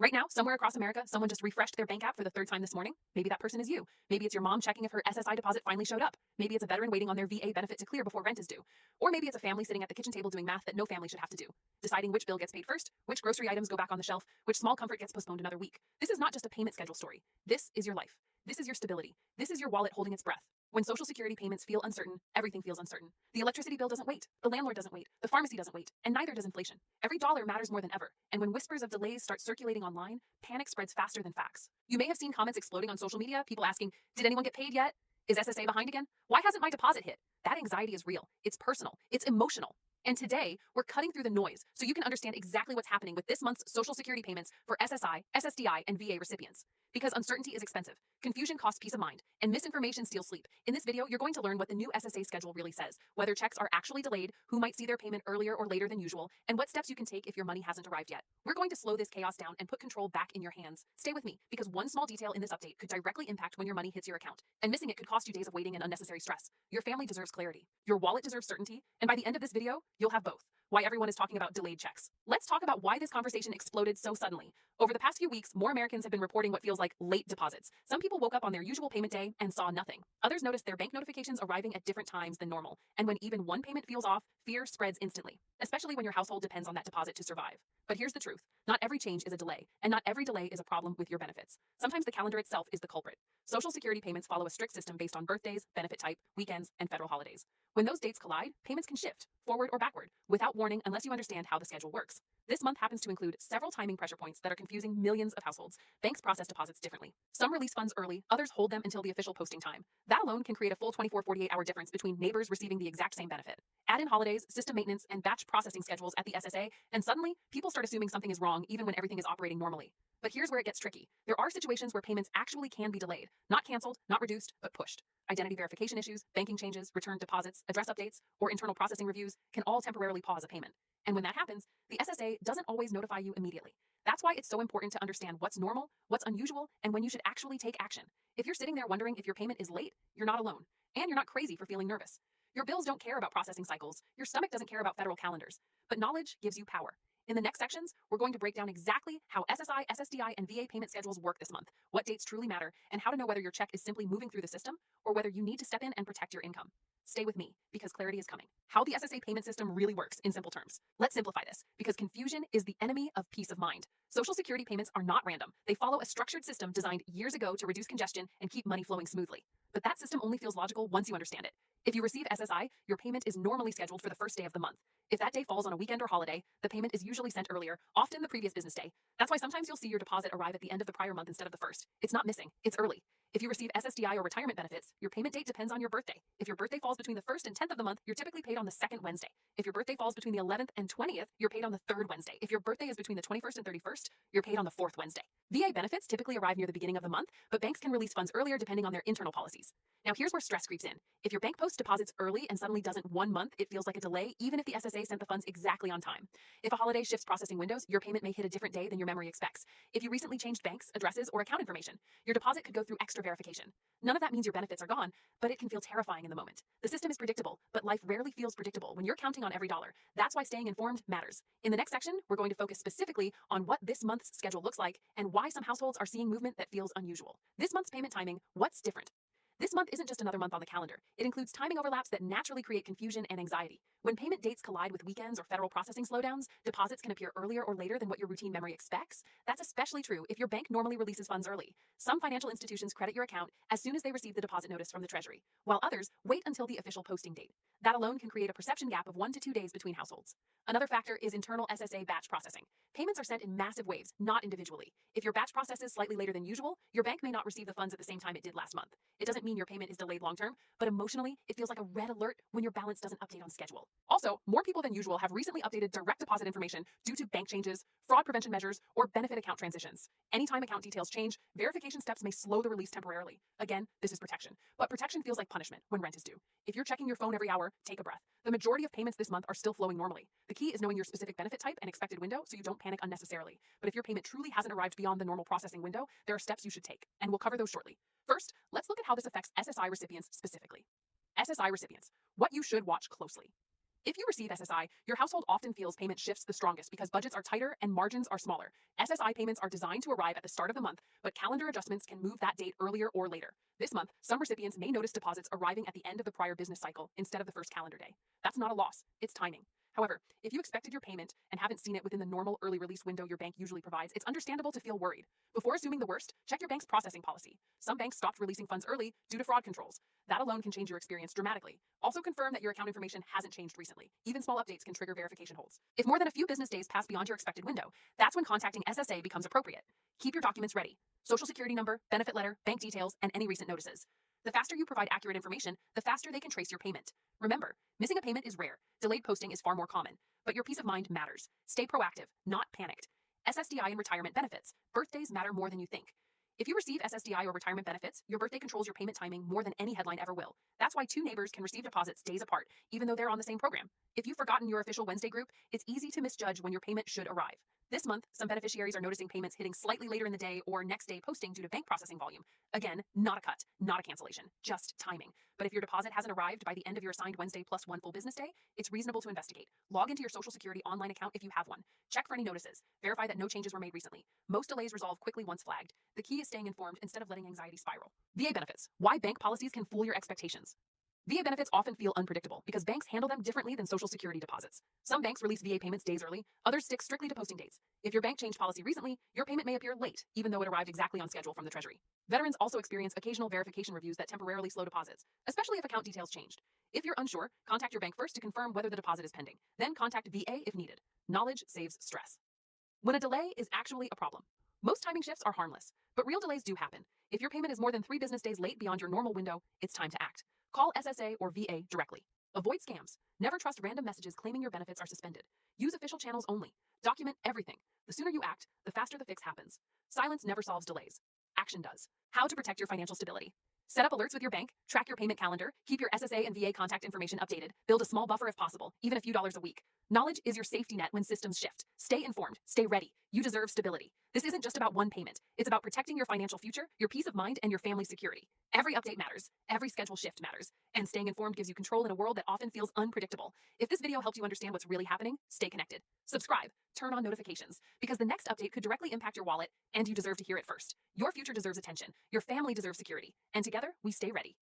Right now, somewhere across America, someone just refreshed their bank app for the third time this morning. Maybe that person is you. Maybe it's your mom checking if her SSI deposit finally showed up. Maybe it's a veteran waiting on their VA benefit to clear before rent is due. Or maybe it's a family sitting at the kitchen table doing math that no family should have to do, deciding which bill gets paid first, which grocery items go back on the shelf, which small comfort gets postponed another week. This is not just a payment schedule story. This is your life. This is your stability. This is your wallet holding its breath. When Social Security payments feel uncertain, everything feels uncertain. The electricity bill doesn't wait, the landlord doesn't wait, the pharmacy doesn't wait, and neither does inflation. Every dollar matters more than ever, and when whispers of delays start circulating online, panic spreads faster than facts. You may have seen comments exploding on social media, people asking, did anyone get paid yet? Is SSA behind again? Why hasn't my deposit hit? That anxiety is real. It's personal. It's emotional. And today, we're cutting through the noise so you can understand exactly what's happening with this month's Social Security payments for SSI, SSDI, and VA recipients. Because uncertainty is expensive, confusion costs peace of mind, and misinformation steals sleep. In this video, you're going to learn what the new SSA schedule really says, whether checks are actually delayed, who might see their payment earlier or later than usual, and what steps you can take if your money hasn't arrived yet. We're going to slow this chaos down and put control back in your hands. Stay with me, because one small detail in this update could directly impact when your money hits your account, and missing it could cost you days of waiting and unnecessary stress. Your family deserves clarity. Your wallet deserves certainty, and by the end of this video, you'll have both. Why everyone is talking about delayed checks. Let's talk about why this conversation exploded so suddenly. Over the past few weeks, more Americans have been reporting what feels like late deposits. Some people woke up on their usual payment day and saw nothing. Others noticed their bank notifications arriving at different times than normal. And when even one payment feels off, fear spreads instantly, especially when your household depends on that deposit to survive. But here's the truth. Not every change is a delay, and not every delay is a problem with your benefits. Sometimes the calendar itself is the culprit. Social Security payments follow a strict system based on birthdays, benefit type, weekends, and federal holidays. When those dates collide, payments can shift, forward or backward, without warning unless you understand how the schedule works. This month happens to include several timing pressure points that are confusing millions of households. Banks process deposits differently. Some release funds early, others hold them until the official posting time. That alone can create a full 48-hour difference between neighbors receiving the exact same benefit. Add in holidays, system maintenance, and batch processing schedules at the SSA, and suddenly, people start assuming something is wrong even when everything is operating normally. But here's where it gets tricky. There are situations where payments actually can be delayed, not canceled, not reduced, but pushed. Identity verification issues, banking changes, returned deposits, address updates, or internal processing reviews can all temporarily pause a payment. And when that happens, the SSA doesn't always notify you immediately. That's why it's so important to understand what's normal, what's unusual, and when you should actually take action. If you're sitting there wondering if your payment is late, you're not alone. And you're not crazy for feeling nervous. Your bills don't care about processing cycles. Your stomach doesn't care about federal calendars. But knowledge gives you power. In the next sections, we're going to break down exactly how SSI, SSDI, and VA payment schedules work this month, what dates truly matter, and how to know whether your check is simply moving through the system or whether you need to step in and protect your income. Stay with me, because clarity is coming. How the SSA payment system really works in simple terms. Let's simplify this, because confusion is the enemy of peace of mind. Social Security payments are not random. They follow a structured system designed years ago to reduce congestion and keep money flowing smoothly. But that system only feels logical once you understand it. If you receive SSI, your payment is normally scheduled for the first day of the month. If that day falls on a weekend or holiday, the payment is usually sent earlier, often the previous business day. That's why sometimes you'll see your deposit arrive at the end of the prior month instead of the first. It's not missing, it's early. If you receive SSDI or retirement benefits, your payment date depends on your birthday. If your birthday falls between the 1st and 10th of the month, you're typically paid on the 2nd Wednesday. If your birthday falls between the 11th and 20th, you're paid on the 3rd Wednesday. If your birthday is between the 21st and 31st, you're paid on the 4th Wednesday. VA benefits typically arrive near the beginning of the month, but banks can release funds earlier depending on their internal policies. Now here's where stress creeps in. If your bank posts deposits early and suddenly doesn't 1 month, it feels like a delay, even if the SSA sent the funds exactly on time. If a holiday shifts processing windows, your payment may hit a different day than your memory expects. If you recently changed banks, addresses, or account information, your deposit could go through extra verification. None of that means your benefits are gone, but it can feel terrifying in the moment. The system is predictable, but life rarely feels predictable when you're counting on every dollar. That's why staying informed matters. In the next section, we're going to focus specifically on what this month's schedule looks like and why some households are seeing movement that feels unusual. This month's payment timing, what's different? This month isn't just another month on the calendar. It includes timing overlaps that naturally create confusion and anxiety. When payment dates collide with weekends or federal processing slowdowns, deposits can appear earlier or later than what your routine memory expects. That's especially true if your bank normally releases funds early. Some financial institutions credit your account as soon as they receive the deposit notice from the Treasury, while others wait until the official posting date. That alone can create a perception gap of 1 to 2 days between households. Another factor is internal SSA batch processing. Payments are sent in massive waves, not individually. If your batch processes slightly later than usual, your bank may not receive the funds at the same time it did last month. It doesn't mean your payment is delayed long term, but emotionally, it feels like a red alert when your balance doesn't update on schedule. Also, more people than usual have recently updated direct deposit information due to bank changes, fraud prevention measures, or benefit account transitions. Anytime account details change, verification steps may slow the release temporarily. Again, this is protection, but protection feels like punishment when rent is due. If you're checking your phone every hour, take a breath. The majority of payments this month are still flowing normally. The key is knowing your specific benefit type and expected window so you don't panic unnecessarily. But if your payment truly hasn't arrived beyond the normal processing window, there are steps you should take, and we'll cover those shortly. First, let's look at how this affects SSI recipients specifically. SSI recipients, what you should watch closely. If you receive SSI, your household often feels payment shifts the strongest because budgets are tighter and margins are smaller. SSI payments are designed to arrive at the start of the month, but calendar adjustments can move that date earlier or later. This month, some recipients may notice deposits arriving at the end of the prior business cycle instead of the first calendar day. That's not a loss, it's timing. However, if you expected your payment and haven't seen it within the normal early release window your bank usually provides, it's understandable to feel worried. Before assuming the worst, check your bank's processing policy. Some banks stopped releasing funds early due to fraud controls. That alone can change your experience dramatically. Also confirm that your account information hasn't changed recently. Even small updates can trigger verification holds. If more than a few business days pass beyond your expected window, that's when contacting SSA becomes appropriate. Keep your documents ready. Social security number, benefit letter, bank details, and any recent notices. The faster you provide accurate information, the faster they can trace your payment. Remember, missing a payment is rare. Delayed posting is far more common. But your peace of mind matters. Stay proactive, not panicked. SSDI and retirement benefits. Birthdays matter more than you think. If you receive SSDI or retirement benefits, your birthday controls your payment timing more than any headline ever will. That's why two neighbors can receive deposits days apart, even though they're on the same program. If you've forgotten your official Wednesday group, it's easy to misjudge when your payment should arrive. This month, some beneficiaries are noticing payments hitting slightly later in the day or next day posting due to bank processing volume. Again, not a cut, not a cancellation, just timing. But if your deposit hasn't arrived by the end of your assigned Wednesday plus one full business day, it's reasonable to investigate. Log into your Social Security online account if you have one. Check for any notices. Verify that no changes were made recently. Most delays resolve quickly once flagged. The key is staying informed instead of letting anxiety spiral. VA benefits. Why bank policies can fool your expectations. VA benefits often feel unpredictable because banks handle them differently than Social Security deposits. Some banks release VA payments days early, others stick strictly to posting dates. If your bank changed policy recently, your payment may appear late, even though it arrived exactly on schedule from the Treasury. Veterans also experience occasional verification reviews that temporarily slow deposits, especially if account details changed. If you're unsure, contact your bank first to confirm whether the deposit is pending. Then contact VA if needed. Knowledge saves stress. When a delay is actually a problem. Most timing shifts are harmless, but real delays do happen. If your payment is more than 3 business days late beyond your normal window, it's time to act. Call SSA or VA directly. Avoid scams. Never trust random messages claiming your benefits are suspended. Use official channels only. Document everything. The sooner you act, the faster the fix happens. Silence never solves delays. Action does. How to protect your financial stability. Set up alerts with your bank, track your payment calendar, keep your SSA and VA contact information updated, build a small buffer if possible, even a few dollars a week. Knowledge is your safety net when systems shift. Stay informed, stay ready. You deserve stability. This isn't just about one payment. It's about protecting your financial future, your peace of mind, and your family's security. Every update matters. Every schedule shift matters. And staying informed gives you control in a world that often feels unpredictable. If this video helped you understand what's really happening, stay connected. Subscribe. Turn on notifications. Because the next update could directly impact your wallet, and you deserve to hear it first. Your future deserves attention. Your family deserves security. And together, we stay ready.